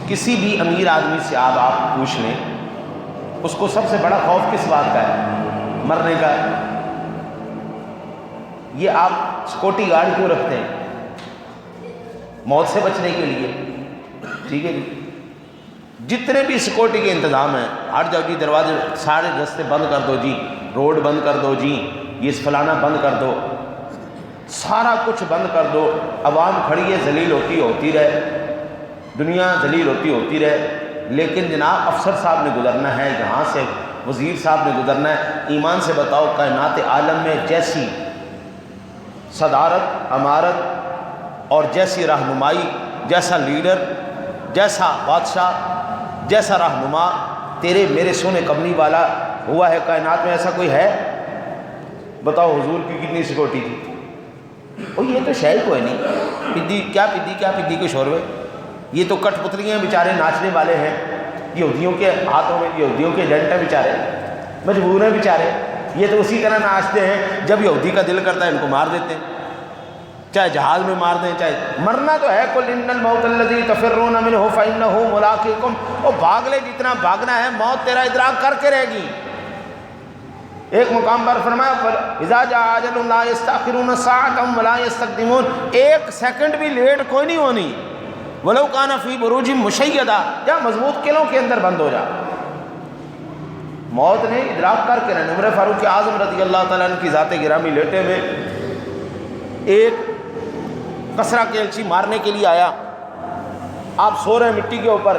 کسی بھی امیر آدمی سے آپ پوچھ لیں اس کو سب سے بڑا خوف کس بات کا ہے؟ مرنے کا ہے۔ یہ آپ سیکورٹی گارڈ کیوں رکھتے ہیں؟ موت سے بچنے کے لیے، ٹھیک ہے جی۔ جتنے بھی سیکورٹی کے انتظام ہیں، ہر جگہ دروازے سارے راستے بند کر دو جی، روڈ بند کر دو جی، یہ فلانا بند کر دو، سارا کچھ بند کر دو، عوام کھڑی ہے ذلیل ہوتی رہے، دنیا ذلیل ہوتی رہے، لیکن جناب افسر صاحب نے گزرنا ہے، یہاں سے وزیر صاحب نے گزرنا ہے۔ ایمان سے بتاؤ، کائنات عالم میں جیسی صدارت، امارت اور جیسی رہنمائی، جیسا لیڈر، جیسا بادشاہ، جیسا رہنما تیرے میرے سونے کملی والا ہوا ہے کائنات میں، ایسا کوئی ہے؟ بتاؤ حضور کی کتنی سیکورٹی تھی؟ اور یہ تو شے کوئی نہیں، پدی کے شوربے، یہ تو کٹ پتلیاں بیچارے ناچنے والے ہیں، یہودیوں کے ہاتھوں میں، یہودیوں کے ایجنٹ ہیں بیچارے، مجبور ہیں بیچارے، یہ تو اسی طرح ناچتے ہیں، جب یہودی کا دل کرتا ہے ان کو مار دیتے ہیں، چاہے جہاز میں مار دیں، چاہے مرنا تو ہے۔ قل ان الموت الذی تفرون منہ فانہ ملاقیکم، وہ بھاگ لے جتنا بھاگنا ہے، موت تیرا ادراک کر کے رہے گی۔ ایک مقام پر فرمایا اذا جاء اجل لا یستأخرون ساعۃ ولا یستقدمون، ایک سیکنڈ بھی لیٹ کوئی نہیں ہونی، ولو کان فی بروج مشیدہ، یا مضبوط قلعوں کے اندر بند ہو جا۔ موت نے ادراک کر کے رہنا۔ عمر فاروق اعظم رضی اللہ تعالیٰ عنہ کی ذات گرامی لیٹے میں ایک کسرا کیلچی مارنے کے لیے آیا، آپ سو رہے ہیں مٹی کے اوپر،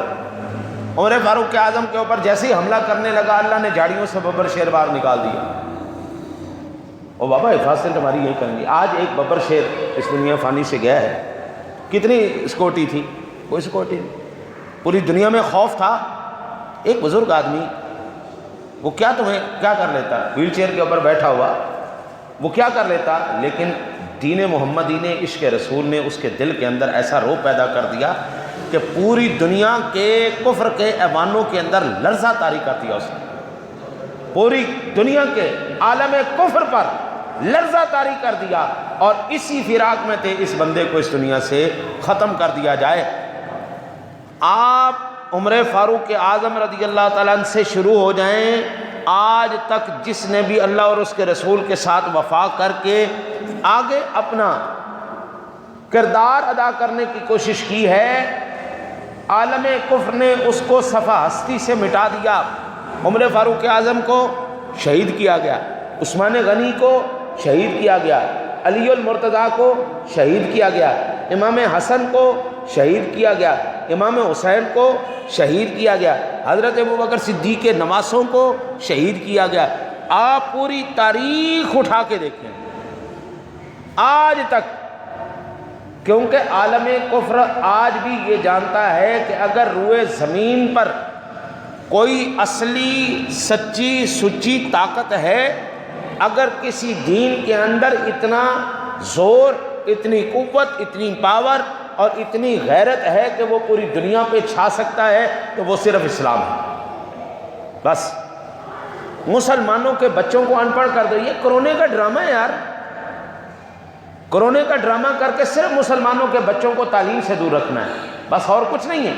عمر فاروق اعظم کے اوپر جیسے ہی حملہ کرنے لگا، اللہ نے جھاڑیوں سے ببر شیر باہر نکال دیا۔ او بابا حفاظت ہماری یہی کریں گی۔ آج ایک ببر شیر اس دنیا فانی سے گیا ہے، کتنی سیکورٹی تھی؟ کوئی سیکورٹی نہیں، پوری دنیا میں خوف تھا۔ ایک بزرگ آدمی، وہ تمہیں کیا کر لیتا؟ ویل چیئر کے اوپر بیٹھا ہوا، وہ کیا کر لیتا؟ لیکن دین محمدی نے، عشق رسول نے اس کے دل کے اندر ایسا رو پیدا کر دیا کہ پوری دنیا کے کفر کے ایوانوں کے اندر لرزہ طاری کر دیا اس نے، پوری دنیا کے عالم کفر پر لرزہ طاری کر دیا، اور اسی فراق میں تھے اس بندے کو اس دنیا سے ختم کر دیا جائے۔ آپ عمر فاروق اعظم رضی اللہ تعالیٰ عنہ سے شروع ہو جائیں، آج تک جس نے بھی اللہ اور اس کے رسول کے ساتھ وفا کر کے آگے اپنا کردار ادا کرنے کی کوشش کی ہے، عالم کفر نے اس کو صفحہ ہستی سے مٹا دیا۔ عمر فاروق اعظم کو شہید کیا گیا، عثمان غنی کو شہید کیا گیا، علی المرتضیٰ کو شہید کیا گیا، امام حسن کو شہید کیا گیا، امام حسین کو شہید کیا گیا، حضرت ابوبکر صدیق کے نواسوں کو شہید کیا گیا۔ آپ پوری تاریخ اٹھا کے دیکھیں آج تک، کیونکہ عالم کفر آج بھی یہ جانتا ہے کہ اگر روئے زمین پر کوئی اصلی سچی سچی طاقت ہے، اگر کسی دین کے اندر اتنا زور، اتنی قوت، اتنی پاور اور اتنی غیرت ہے کہ وہ پوری دنیا پہ چھا سکتا ہے، تو وہ صرف اسلام ہے۔ بس مسلمانوں کے بچوں کو ان پڑھ کر دو، یہ کرونے کا ڈرامہ ہے یار، کرونے کا ڈرامہ کر کے صرف مسلمانوں کے بچوں کو تعلیم سے دور رکھنا ہے، بس اور کچھ نہیں ہے۔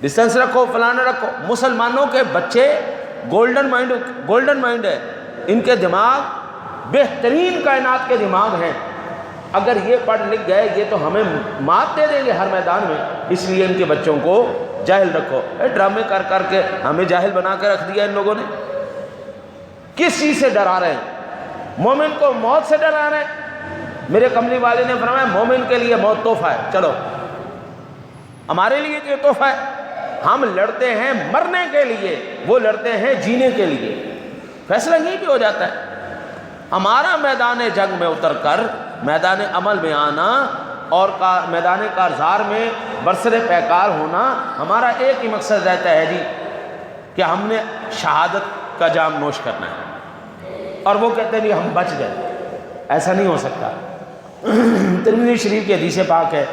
ڈسٹینس رکھو، فلانا رکھو، مسلمانوں کے بچے گولڈن مائنڈ ہے، ان کے دماغ بہترین کائنات کے دماغ ہیں، اگر یہ پڑھ لکھ گئے یہ تو ہمیں مات دے دیں گے ہر میدان میں، اس لیے ان کے بچوں کو جاہل رکھو۔ ڈرامے کر کر کے ہمیں جاہل بنا کے رکھ دیا ان لوگوں نے۔ کس چیز سے ڈرا رہے ہیں؟ مومن کو موت سے ڈرا رہے ہیں۔ میرے کملی والے نے فرمایا مومن کے لیے موت تحفہ ہے، چلو ہمارے لیے تو یہ تحفہ ہے، ہم لڑتے ہیں مرنے کے لیے، وہ لڑتے ہیں جینے کے لیے، فیصلہ یہی بھی ہو جاتا ہے۔ ہمارا میدان جنگ میں اتر کر میدان عمل میں آنا اور میدان کارزار میں برسر پیکار ہونا، ہمارا ایک ہی مقصد رہتا ہے جی کہ ہم نے شہادت کا جام نوش کرنا ہے، اور وہ کہتے ہیں جی ہم بچ گئے۔ ایسا نہیں ہو سکتا۔ ترمذی شریف کی حدیث پاک ہے،